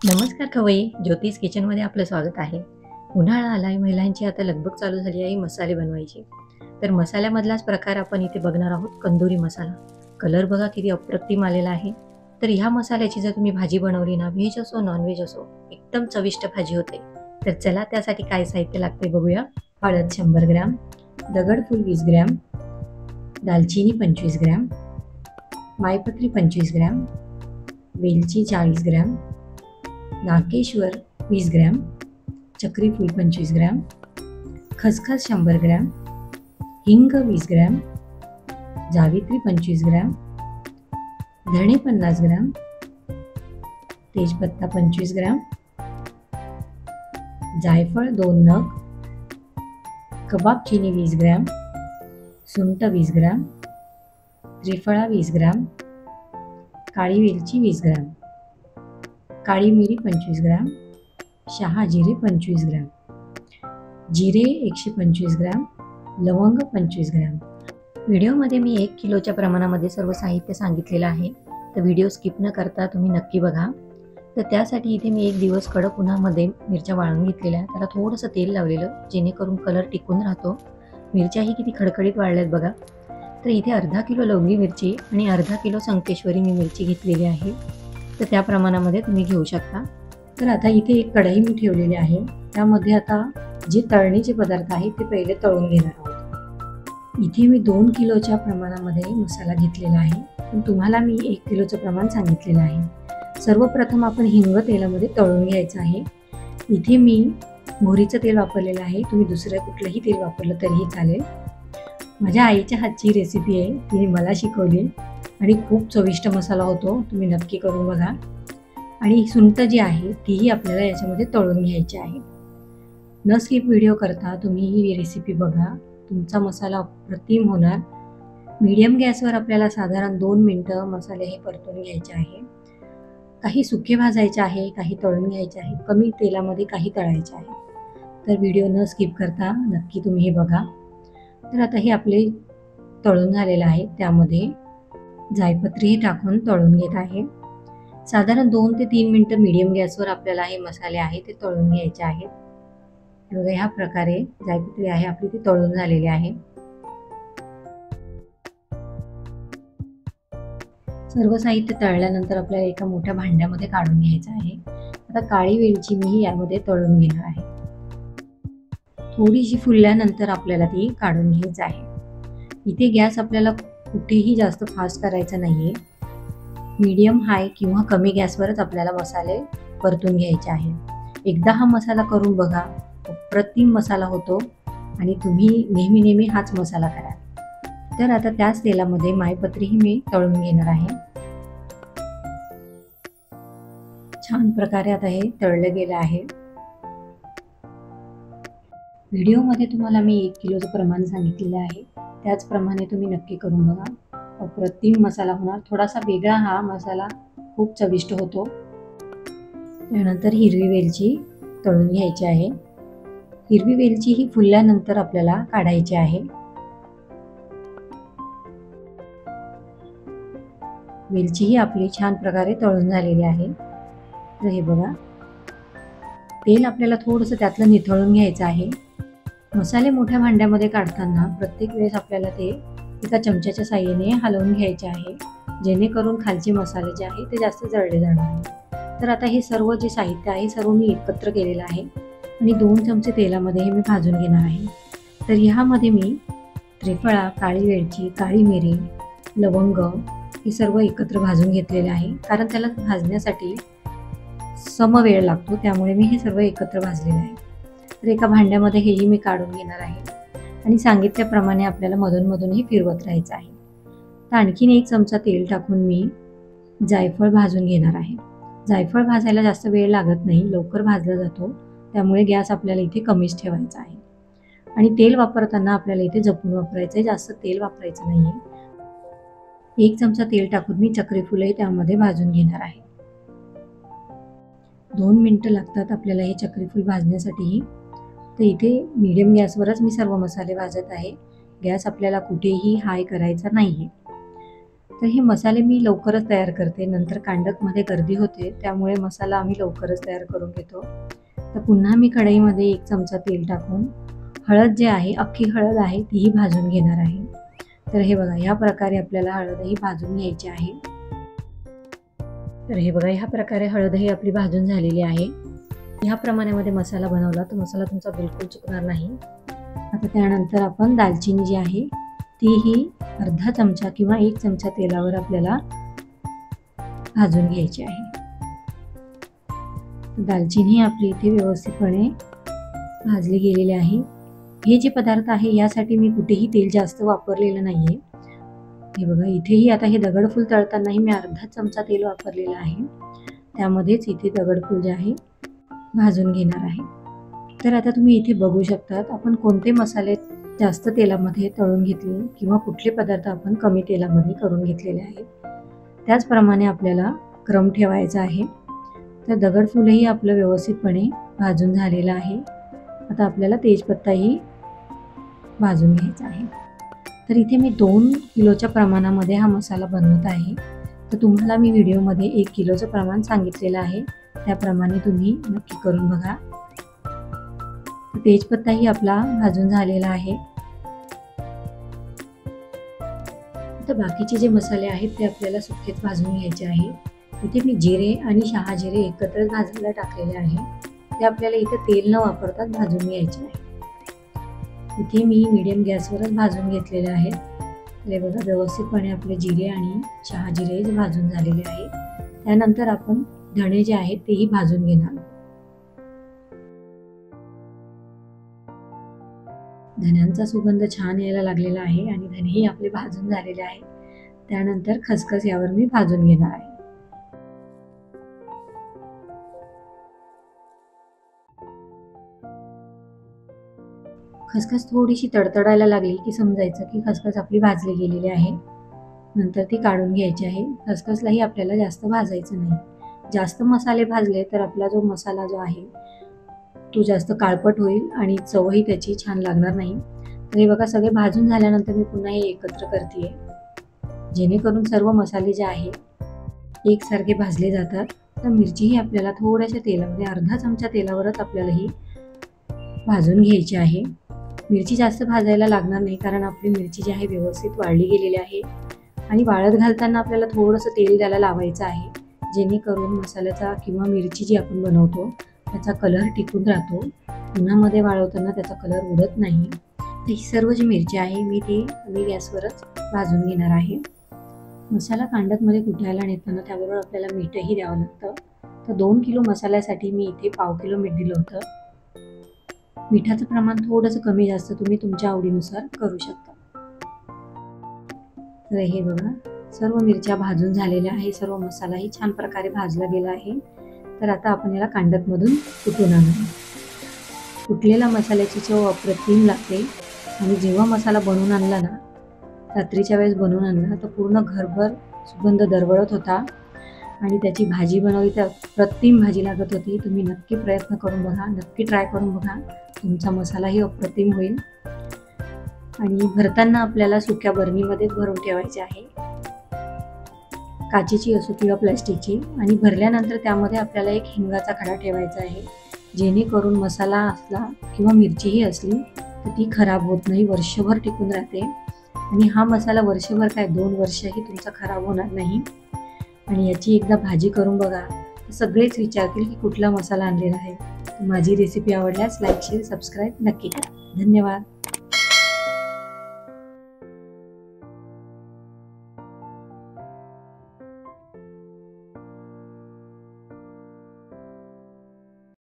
नमस्कार खवई, ज्योतिष किचनमध्ये आपलं स्वागत आहे. उन्हाळा आलाय, महिलांची आता लगबग चालू झाली आहे मसाले बनवायची. तर मसाल्यामधलाच प्रकार आपण इथे बघणार आहोत, कंदुरी मसाला. कलर बघा किती अप्रतिम आलेला आहे. तर ह्या मसाल्याची जर तुम्ही भाजी बनवली ना, व्हेज असो नॉन व्हेज असो, एकदम चविष्ट भाजी होते. तर चला त्यासाठी काय साहित्य लागते बघूया. हळद 100 ग्रॅम, दगडफूल 20 ग्रॅम, दालचिनी 25 ग्रॅम, मायपत्री 25 ग्रॅम, वेलची 40 ग्रॅम, नागेश्वर 20 ग्रॅम, चक्रीफूल 25 ग्रॅम, खसखस 100 ग्रॅम, हिंग 20 ग्रॅम, जावित्री 25 ग्रॅम, धणे 50 ग्रॅम, तेजपत्ता 25 ग्रॅम, जायफळ 2 नग, कबाब चिनी 20 ग्रॅम, सुंठ 20 ग्रॅम, त्रिफळा 20 ग्रॅम, काळी वेलची 20 ग्रॅम, काळी मिरी 25 ग्रॅम, शहाजिरे 25 ग्रॅम, जिरे 125 ग्रॅम, लवंग 25 ग्रॅम. व्हिडिओमध्ये मी 1 किलोच्या प्रमाणामध्ये सर्व साहित्य सांगितलेलं आहे. तर व्हिडिओ स्किप न करता तुम्ही नक्की बघा. तर त्यासाठी इथे मी 1 दिवस कडक उन्हामध्ये मिरच्या वाळून घेतलेल्या, त्याला थोडंसं तेल लावलेलं जेणेकरून कलर टिकून राहतो. मिरच्याही किती खडखडीत वाळल्यात बघा. तर इथे अर्धा किलो लवंगी मिरची आणि अर्धा किलो संकेश्वरी मी मिरची घेतलेली आहे. तर त्या प्रमाणामध्ये तुम्ही घेऊ शकता. तर आता इथे एक कढई मी ठेवलेली आहे. त्यामध्ये आता जे तळणीचे पदार्थ आहेत ते पहिले तळून घेणार आहोत. इथे मी 2 किलोच्या प्रमाणामध्ये मसाला घेतलेला आहे, पण तुम्हाला मी 1 किलोचं प्रमाण सांगितलेलं आहे. सर्वप्रथम आपण हिंग तेलामध्ये तळून घ्यायचं आहे. इथे मी मोहरीचं तेल वापरलेलं आहे. तुम्ही दुसरं कुठलंही तेल वापरलं तरीही चालेल. माझ्या आईच्या हातची रेसिपी आहे, तिने मला शिकवली आणि खूप चविष्ट मसाला होतो. तुम्ही नक्की करून बघा. आणि सुंठ जी आहे तीही आपल्याला याच्यामध्ये तळून घ्यायची आहे. न स्किप व्हिडिओ करता तुम्ही ही रेसिपी बघा. तुमचा मसाला अप्रतिम होणार. मीडियम गॅसवर आपल्याला साधारण 2 मिनटं मसाले हे परतून घ्यायचे आहे. काही सुके भाजायचे आहे, काही तळून घ्यायचे आहे, कमी तेलामध्ये काही तळायचे आहे. तर व्हिडिओ न स्किप करता नक्की तुम्ही हे बघा. तर आता हे आपले तळून झालेलं आहे. त्यामध्ये जायपत्रीही टाकून तळून घेत आहे. साधारण 2 ते 3 मिनटं मीडियम गॅसवर आपल्याला हे मसाले आहे ते तळून घ्यायचे आहेत. बघा ह्या प्रकारे जायपत्री आहे आपली ती तळून झालेली आहे. सर्व साहित्य तळल्यानंतर आपल्याला एका मोठ्या भांड्यामध्ये काढून घ्यायचं आहे. आता काळी वेलची मी यामध्ये तळून घेणार आहे. थोडीशी फुलल्यानंतर आपल्याला ती काढून घ्यायची आहे. इथे गॅस आपल्याला कुठेही जास्त फास्ट करायचा नाहीये. मीडियम हाय किंवा कमी गॅसवरच आपल्याला मसाले परतून घ्यायचे आहे. एकदा हा मसाला करून बघा, अप्रतिम मसाला होतो आणि तुम्ही नेहमी हाच मसाला करा. तर आता त्याच तेलामध्ये मायपत्रीही मी तळून घेणार आहे. छान प्रकारे आता हे तळलं गेलं आहे. व्हिडिओमध्ये तुम्हाला मी 1 किलोचं प्रमाण सांगितलेलं आहे, त्याचप्रमाणे तुम्ही नक्की करून बघा. अप्रतिम मसाला होणार. थोडासा वेगळा हा मसाला खूप चविष्ट होतो. त्यानंतर हिरवी वेलची तळून घ्यायची आहे. हिरवी वेलची ही फुलल्यानंतर आपल्याला काढायची आहे. वेलची ही आपली छान प्रकारे तळून झालेली आहे. तर हे बघा, तेल आपल्याला थोडंसं त्यातलं निथळून घ्यायचं आहे. मसाले मोठ्या भांड्यामध्ये काढताना प्रत्येक वेळेस आपल्याला ते एका चमच्याच्या साहाय्याने हलवून घ्यायचे आहे, जेणेकरून खालचे मसाले जे आहे ते जास्त जळले जाणार नाही. तर आता हे सर्व जे साहित्य आहे सर्व मी एकत्र केलेलं आहे आणि 2 चमचे तेलामध्ये हे मी भाजून घेणार आहे. तर ह्यामध्ये मी त्रिफळा, काळी वेलची, काळी मिरी, लवंग हे सर्व एकत्र भाजून घेतलेले आहे. कारण त्याला भाजण्यासाठी सम वेळ लागतो, त्यामुळे मी हे सर्व एकत्र भाजलेले आहे. तर एका भांड्यामध्ये हेही मी काढून घेणार आहे आणि सांगितल्याप्रमाणे आपल्याला मधूनही फिरवत राहायचं आहे. तर आणखीन 1 चमचा तेल टाकून मी जायफळ भाजून घेणार आहे. जायफळ भाजायला जास्त वेळ लागत नाही, लवकर भाजला जातो. त्यामुळे गॅस आपल्याला इथे कमीच ठेवायचा आहे आणि तेल वापरताना आपल्याला इथे जपून वापरायचं आहे, जास्त तेल वापरायचं नाही आहे. 1 चमचा तेल टाकून मी चक्रीफूलही त्यामध्ये भाजून घेणार आहे. 2 मिनटं लागतात आपल्याला हे चक्रीफूल भाजण्यासाठी. तर इथे मीडियम गॅसवरच मी सर्व मसाले भाजत आहे. गॅस आपल्याला कुठेही हाय करायचा नाही आहे. तर हे मसाले मी लवकरच तयार करते, नंतर कांडकमध्ये गर्दी होते, त्यामुळे मसाला आम्ही लवकरच तयार करून घेतो. तर पुन्हा मी कढईमध्ये 1 चमचा तेल टाकून हळद जे आहे, अख्खी हळद आहे तीही भाजून घेणार आहे. तर हे बघा, ह्या प्रकारे आपल्याला हळदही भाजून घ्यायची आहे. तर हे बघा, ह्या प्रकारे हळदही आपली भाजून झालेली आहे. ह्या प्रमाणामध्ये मसाला बनवला तर मसाला तुमचा बिलकुल चुकणार नाही. आता त्यानंतर आपण दालचिनी जी आहे तीही अर्धा चमचा किंवा 1 चमचा तेलावर आपल्याला भाजून घ्यायची आहे. दालचिनी आपली इथे व्यवस्थितपणे भाजली गेलेली आहे. हे जे पदार्थ आहे यासाठी मी कुठेही तेल जास्त वापरलेलं नाही आहे. हे बघा, इथेही आता हे दगडफूल तळतानाही मी अर्धा चमचा तेल वापरलेलं आहे. त्यामध्येच इथे दगडफूल जे आहे भाजून घेणार आहे. तर आता तुम्ही इथे बघू शकतात आपण कोणते मसाले जास्त तेलामध्ये तळून घेतले किंवा कुठले पदार्थ आपण कमी तेलामध्ये करून घेतलेले आहेत. त्याचप्रमाणे आपल्याला क्रम ठेवायचा आहे. तर दगडफूलही आपलं व्यवस्थितपणे भाजून झालेलं आहे. आता आपल्याला तेजपत्ताही भाजून घ्यायचा आहे. तर इथे मी 2 किलोच्या प्रमाणामध्ये हा मसाला बनवत आहे. तर तुम्हाला मी व्हिडिओमध्ये 1 किलोचं प्रमाण सांगितलेलं आहे, त्याप्रमाणे तुम्ही नक्की करून बघा. तेजपत्ताही आपला भाजून झालेला आहे. तर बाकीचे जे मसाले आहेत ते आपल्याला सुकेच भाजून घ्यायचे आहे. इथे मी जिरे आणि शहाजिरे एकत्र भाजायला टाकलेले आहे. ते आपल्याला इथे तेल न वापरता भाजून घ्यायचे आहे. इथे मी मीडियम गॅसवरच भाजून घेतलेले आहेत. हे बघा, व्यवस्थितपणे आपले जिरे आणि शहाजिरे भाजून झालेले आहे. त्यानंतर आपण धणे जे आहेत तेही भाजून घेणार. धण्यांचा सुगंध छान यायला लागलेला आहे आणि धनेही आपले भाजून झालेले आहे. त्यानंतर खसखस यावर मी भाजून घेणार आहे. खसखस थोडीशी तडतडायला लागली की समजायचं की खसखस आपली भाजली गेलेली आहे. नंतर ती काढून घ्यायची आहे. खसखसलाही आपल्याला जास्त भाजायचं नाही. जास्त मसाले भाजले तर आपला जो मसाला जो आहे तो जास्त काळपट होईल आणि चवही त्याची छान लागणार नाही. तर हे बघा, सगळे भाजून झाल्यानंतर मी पुन्हा हे एकत्र करते, जेणेकरून सर्व मसाले जे आहे एकसारखे भाजले जातात. तर मिरचीही आपल्याला थोड्याशा तेलामध्ये अर्धा चमचा तेलावरच आपल्याला ही भाजून घ्यायची आहे. मिरची जास्त भाजायला लागणार नाही, कारण आपली मिरची जी आहे व्यवस्थित वाळली गेलेली आहे. आणि वाळत घालताना आपल्याला थोडंसं तेल त्याला लावायचं आहे, जेणेकरून मसाल्याचा किंवा मिरची जी आपण बनवतो त्याचा कलर टिकून राहतो. उन्हामध्ये वाळवताना त्याचा कलर उडत नाही. तर ही सर्व जी मिरची आहे मी ती कमी गॅसवरच भाजून घेणार आहे. मसाला कांडकमध्ये कुटायला नेताना त्याबरोबर आपल्याला मीठही द्यावं लागतं. तर 2 किलो मसाल्यासाठी मी इथे 1/2 किलो मीठ दिलं होतं. मिठाचं प्रमाण थोडंसं कमी जास्त तुम्ही तुमच्या आवडीनुसार करू शकता. तर हे बघा, सर्व मिरच्या भाजून झालेल्या आहे. सर्व मसालाही छान प्रकारे भाजला गेला आहे. तर आता आपण याला कांडकमधून कुटून आणू. कुटलेला मसाल्याची चव अप्रतिम लागते. आणि जेव्हा मसाला बनवून आणला ना, रात्रीच्या वेळेस बनवून आणला तर पूर्ण घरभर सुगंध दरवळत होता आणि त्याची भाजी बनवली तर अप्रतिम भाजी लागत होती. तुम्ही नक्की प्रयत्न करून बघा, नक्की ट्राय करून बघा. तुमचा मसालाही अप्रतिम होईल. आणि भरताना आपल्याला सुक्या बरणीमध्येच भरून ठेवायचे आहे, काचेची असो किंवा प्लॅस्टिकची. आणि भरल्यानंतर त्यामध्ये आपल्याला एक हिंगाचा खडा ठेवायचा आहे, जेणेकरून मसाला असला किंवा मिरचीही असली तर ती खराब होत नाही, वर्षभर टिकून राहते. आणि हा मसाला वर्षभर काय 2 वर्षही तुमचा खराब होणार नाही. आणि याची एकदा भाजी करून बघा तर सगळेच विचारतील की कुठला मसाला आणलेला आहे. माझी रेसिपी आवडल्यास लाईक, शेअर, सबस्क्राईब नक्की करा. धन्यवाद.